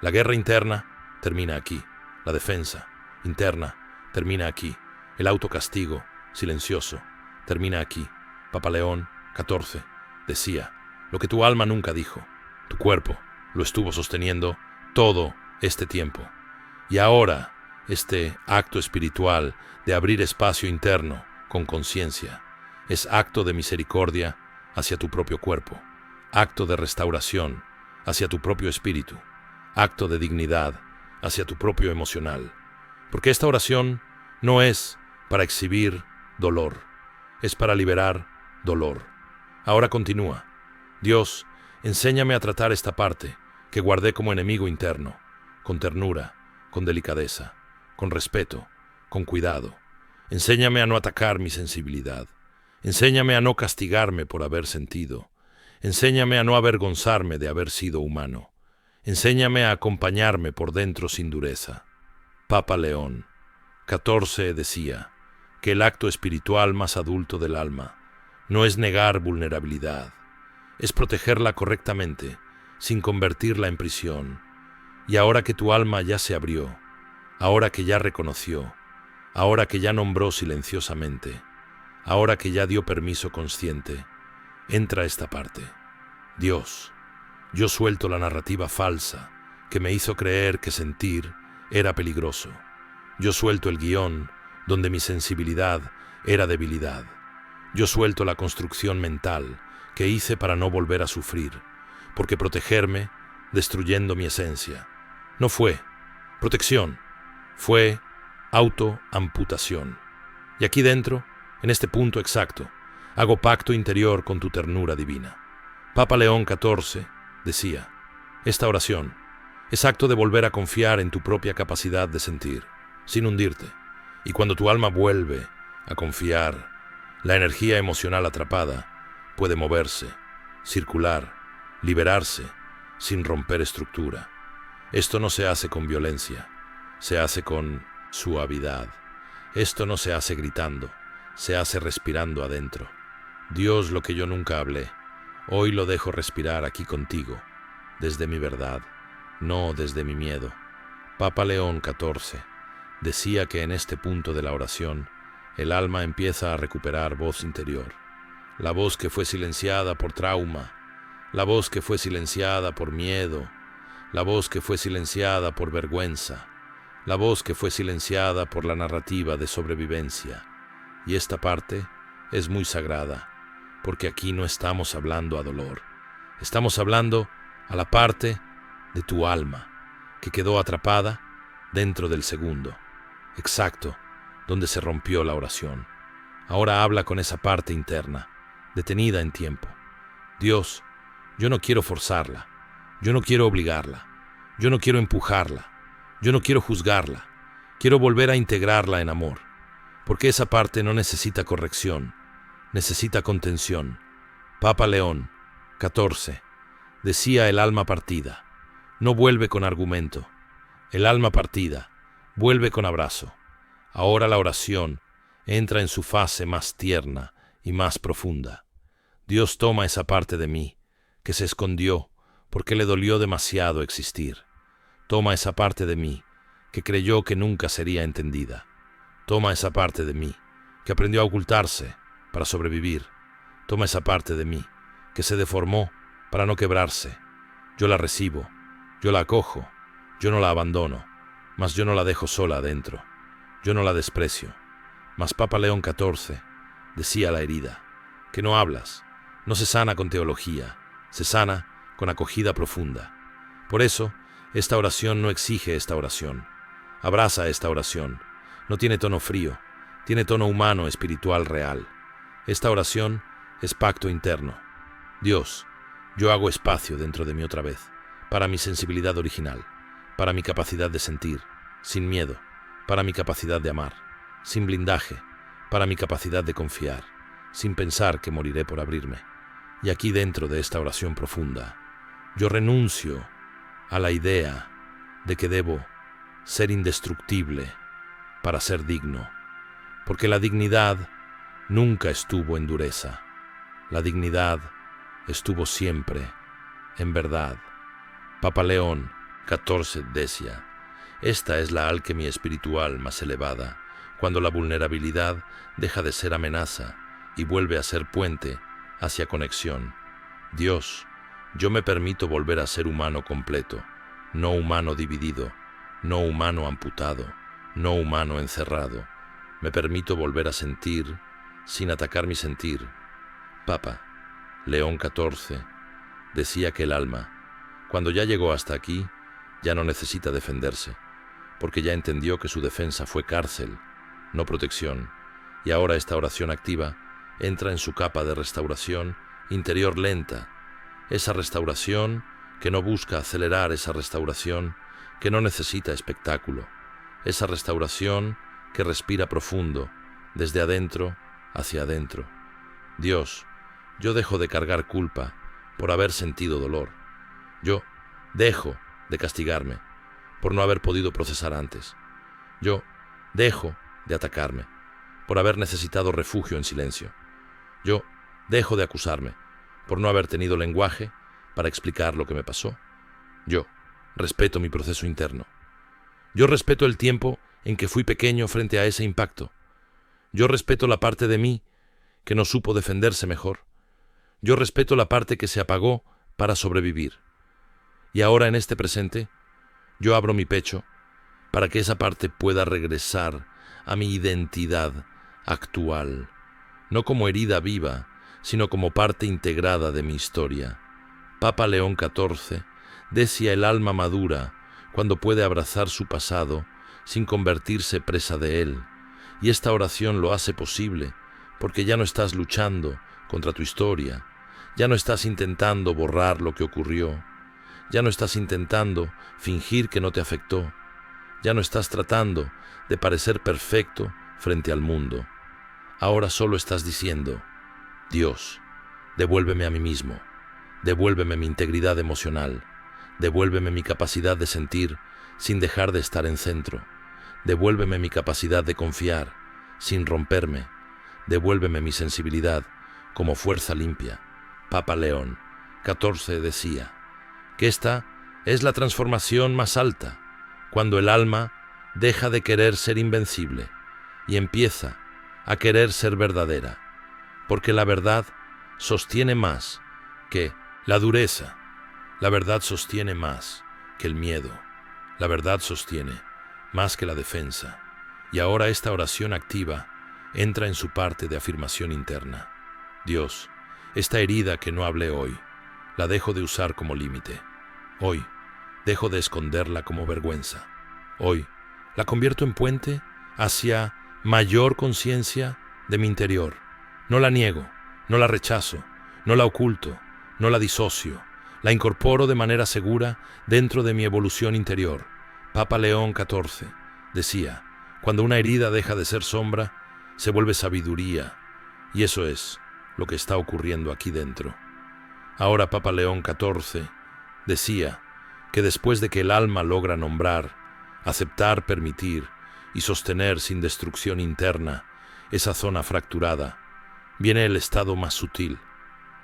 La guerra interna termina aquí, la defensa interna termina aquí, el autocastigo silencioso termina aquí. Papa León XIV decía, lo que tu alma nunca dijo, tu cuerpo lo estuvo sosteniendo todo este tiempo. Y ahora, este acto espiritual de abrir espacio interno con conciencia es acto de misericordia hacia tu propio cuerpo, acto de restauración hacia tu propio espíritu, acto de dignidad hacia tu propio emocional. Porque esta oración no es para exhibir dolor, es para liberar dolor. Ahora continúa. Dios, enséñame a tratar esta parte que guardé como enemigo interno, con ternura, con delicadeza, con respeto, con cuidado. Enséñame a no atacar mi sensibilidad. Enséñame a no castigarme por haber sentido. Enséñame a no avergonzarme de haber sido humano. Enséñame a acompañarme por dentro sin dureza. Papa León XIV decía que el acto espiritual más adulto del alma no es negar vulnerabilidad, es protegerla correctamente, sin convertirla en prisión. Y ahora que tu alma ya se abrió, ahora que ya reconoció, ahora que ya nombró silenciosamente, ahora que ya dio permiso consciente, entra esta parte. Dios, yo suelto la narrativa falsa que me hizo creer que sentir era peligroso. Yo suelto el guión donde mi sensibilidad era debilidad. Yo suelto la construcción mental que hice para no volver a sufrir, porque protegerme, destruyendo mi esencia, no fue protección, fue autoamputación. Y aquí dentro, en este punto exacto, hago pacto interior con tu ternura divina. Papa León XIV decía, esta oración es acto de volver a confiar en tu propia capacidad de sentir, sin hundirte. Y cuando tu alma vuelve a confiar, la energía emocional atrapada puede moverse, circular, liberarse, sin romper estructura. Esto no se hace con violencia, se hace con suavidad. Esto no se hace gritando, se hace respirando adentro. Dios, lo que yo nunca hablé, hoy lo dejo respirar aquí contigo, desde mi verdad, no desde mi miedo. Papa León XIV decía que en este punto de la oración, el alma empieza a recuperar voz interior. La voz que fue silenciada por trauma, la voz que fue silenciada por miedo, la voz que fue silenciada por vergüenza, la voz que fue silenciada por la narrativa de sobrevivencia. Y esta parte es muy sagrada, porque aquí no estamos hablando a dolor, estamos hablando a la parte de tu alma que quedó atrapada dentro del segundo, exacto, donde se rompió la oración. Ahora habla con esa parte interna, detenida en tiempo. Dios, yo no quiero forzarla, yo no quiero obligarla, yo no quiero empujarla, yo no quiero juzgarla, quiero volver a integrarla en amor, porque esa parte no necesita corrección, necesita contención. Papa León XIV decía el alma partida no vuelve con argumento, el alma partida vuelve con abrazo. Ahora la oración entra en su fase más tierna y más profunda. Dios toma esa parte de mí que se escondió porque le dolió demasiado existir. Toma esa parte de mí que creyó que nunca sería entendida. Toma esa parte de mí que aprendió a ocultarse para sobrevivir. Toma esa parte de mí que se deformó para no quebrarse. Yo la recibo, yo la acojo, yo no la abandono, mas yo no la dejo sola adentro. Yo no la desprecio. Mas Papa León XIV decía la herida, que no hablas, no se sana con teología, se sana con acogida profunda. Por eso, esta oración no exige esta oración. Abraza esta oración. No tiene tono frío, tiene tono humano, espiritual, real. Esta oración es pacto interno. Dios, yo hago espacio dentro de mí otra vez, para mi sensibilidad original, para mi capacidad de sentir, sin miedo, para mi capacidad de amar, sin blindaje, para mi capacidad de confiar, sin pensar que moriré por abrirme. Y aquí dentro de esta oración profunda, yo renuncio a la idea de que debo ser indestructible para ser digno, porque la dignidad nunca estuvo en dureza, la dignidad estuvo siempre en verdad. Papa León XIV decía: esta es la alquimia espiritual más elevada, cuando la vulnerabilidad deja de ser amenaza y vuelve a ser puente hacia conexión. Dios, yo me permito volver a ser humano completo, no humano dividido, no humano amputado, no humano encerrado. Me permito volver a sentir sin atacar mi sentir. Papa León XIV decía que el alma, cuando ya llegó hasta aquí, ya no necesita defenderse, porque ya entendió que su defensa fue cárcel, no protección, y ahora esta oración activa entra en su capa de restauración interior lenta, esa restauración que no busca acelerar, esa restauración que no necesita espectáculo, esa restauración que respira profundo, desde adentro hacia adentro. Dios, yo dejo de cargar culpa por haber sentido dolor. Yo dejo de castigarme por no haber podido procesar antes. Yo dejo de atacarme por haber necesitado refugio en silencio. Yo dejo de acusarme por no haber tenido lenguaje para explicar lo que me pasó. Yo respeto mi proceso interno. Yo respeto el tiempo en que fui pequeño frente a ese impacto. Yo respeto la parte de mí que no supo defenderse mejor. Yo respeto la parte que se apagó para sobrevivir. Y ahora en este presente, yo abro mi pecho para que esa parte pueda regresar a mi identidad actual, no como herida viva, sino como parte integrada de mi historia. Papa León XIV decía: el alma madura cuando puede abrazar su pasado sin convertirse presa de él. Y esta oración lo hace posible, porque ya no estás luchando contra tu historia, ya no estás intentando borrar lo que ocurrió, ya no estás intentando fingir que no te afectó, ya no estás tratando de parecer perfecto frente al mundo. Ahora solo estás diciendo: Dios, devuélveme a mí mismo, devuélveme mi integridad emocional, devuélveme mi capacidad de sentir sin dejar de estar en centro, devuélveme mi capacidad de confiar sin romperme, devuélveme mi sensibilidad como fuerza limpia. Papa León XIV decía que esta es la transformación más alta, cuando el alma deja de querer ser invencible y empieza a querer ser verdadera, porque la verdad sostiene más que la dureza, la verdad sostiene más que el miedo, la verdad sostiene más que la defensa. Y ahora esta oración activa entra en su parte de afirmación interna. Dios, esta herida que no hablé hoy, la dejo de usar como límite. Hoy dejo de esconderla como vergüenza. Hoy la convierto en puente hacia mayor conciencia de mi interior. No la niego, no la rechazo, no la oculto, no la disocio. La incorporo de manera segura dentro de mi evolución interior. Papa León XIV decía: cuando una herida deja de ser sombra, se vuelve sabiduría. Y eso es lo que está ocurriendo aquí dentro. Ahora Papa León XIV decía que después de que el alma logra nombrar, aceptar, permitir y sostener sin destrucción interna esa zona fracturada, viene el estado más sutil,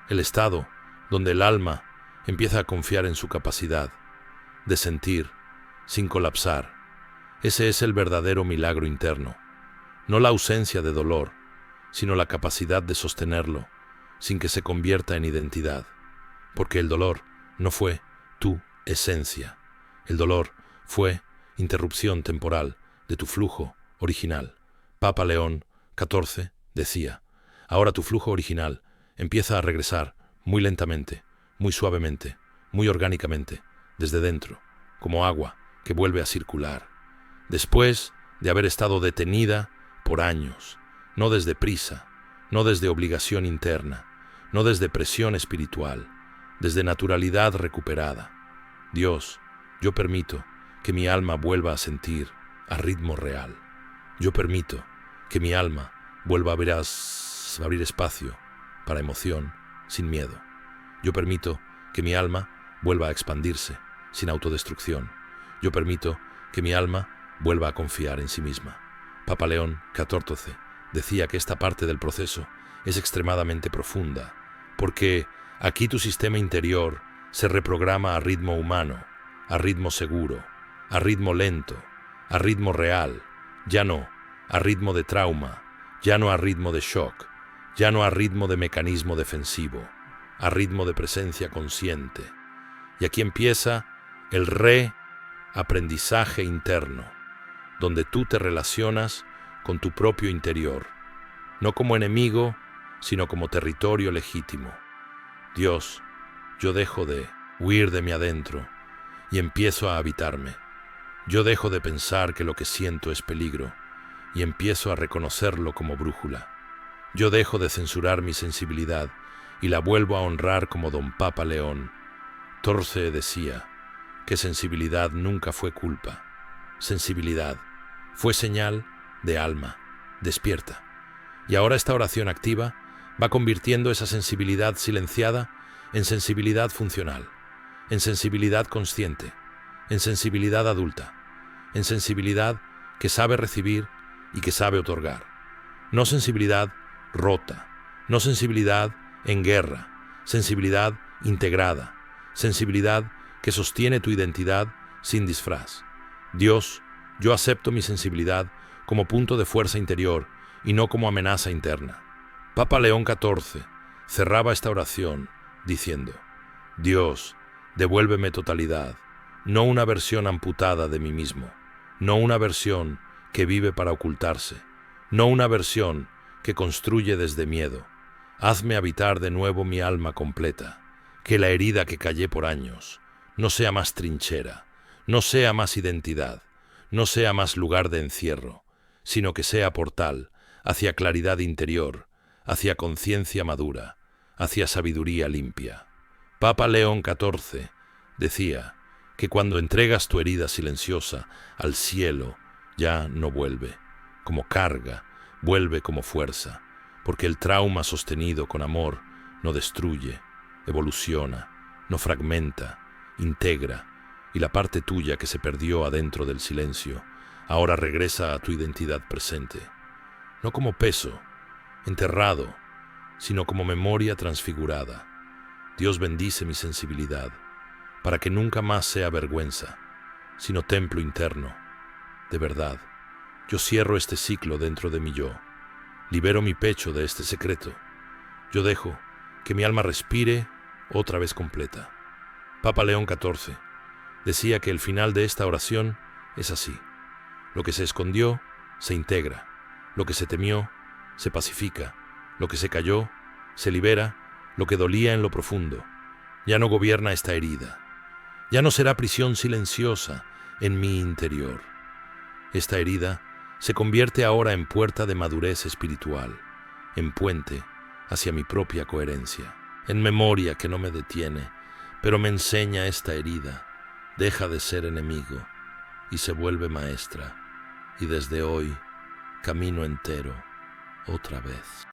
el estado donde el alma empieza a confiar en su capacidad de sentir sin colapsar. Ese es el verdadero milagro interno, no la ausencia de dolor, sino la capacidad de sostenerlo sin que se convierta en identidad, porque el dolor no fue tu esencia, el dolor fue interrupción temporal de tu flujo original. Papa León XIV decía: ahora tu flujo original empieza a regresar muy lentamente, muy suavemente, muy orgánicamente, desde dentro, como agua que vuelve a circular, después de haber estado detenida por años, no desde prisa, no desde obligación interna, no desde presión espiritual, desde naturalidad recuperada. Dios, yo permito que mi alma vuelva a sentir a ritmo real. Yo permito que mi alma vuelva a abrir espacio para emoción, sin miedo. Yo permito que mi alma vuelva a expandirse, sin autodestrucción. Yo permito que mi alma vuelva a confiar en sí misma. Papa León XIV decía que esta parte del proceso es extremadamente profunda, porque aquí tu sistema interior se reprograma a ritmo humano, a ritmo seguro, a ritmo lento, a ritmo real, ya no a ritmo de trauma, ya no a ritmo de shock, ya no a ritmo de mecanismo defensivo, a ritmo de presencia consciente. Y aquí empieza el reaprendizaje interno, donde tú te relacionas con tu propio interior, no como enemigo, sino como territorio legítimo. Dios, yo dejo de huir de mi adentro y empiezo a habitarme. Yo dejo de pensar que lo que siento es peligro y empiezo a reconocerlo como brújula. Yo dejo de censurar mi sensibilidad y la vuelvo a honrar como don Papa León XIV decía, que sensibilidad nunca fue culpa. Sensibilidad fue señal de alma despierta. Y ahora esta oración activa va convirtiendo esa sensibilidad silenciada en sensibilidad funcional, en sensibilidad consciente, en sensibilidad adulta, en sensibilidad que sabe recibir y que sabe otorgar. No sensibilidad rota, no sensibilidad en guerra, sensibilidad integrada, sensibilidad que sostiene tu identidad sin disfraz. Dios, yo acepto mi sensibilidad como punto de fuerza interior y no como amenaza interna. Papa León XIV cerraba esta oración diciendo: Dios, devuélveme totalidad, no una versión amputada de mí mismo, no una versión que vive para ocultarse, no una versión que construye desde miedo. Hazme habitar de nuevo mi alma completa, que la herida que callé por años no sea más trinchera, no sea más identidad, no sea más lugar de encierro, sino que sea portal hacia claridad interior, hacia conciencia madura, hacia sabiduría limpia. Papa León XIV decía que cuando entregas tu herida silenciosa al cielo, ya no vuelve como carga, vuelve como fuerza, porque el trauma sostenido con amor no destruye, evoluciona, no fragmenta, integra, y la parte tuya que se perdió adentro del silencio ahora regresa a tu identidad presente, no como peso, enterrado, sino como memoria transfigurada. Dios bendice mi sensibilidad, para que nunca más sea vergüenza, sino templo interno. De verdad, yo cierro este ciclo dentro de mi yo, libero mi pecho de este secreto. Yo dejo que mi alma respire otra vez completa. Papa León XIV decía que el final de esta oración es así: lo que se escondió se integra, lo que se temió se pacifica, lo que se cayó se libera, lo que dolía en lo profundo ya no gobierna esta herida, ya no será prisión silenciosa en mi interior. Esta herida se convierte ahora en puerta de madurez espiritual, en puente hacia mi propia coherencia, en memoria que no me detiene, pero me enseña esta herida, deja de ser enemigo y se vuelve maestra, y desde hoy camino entero otra vez.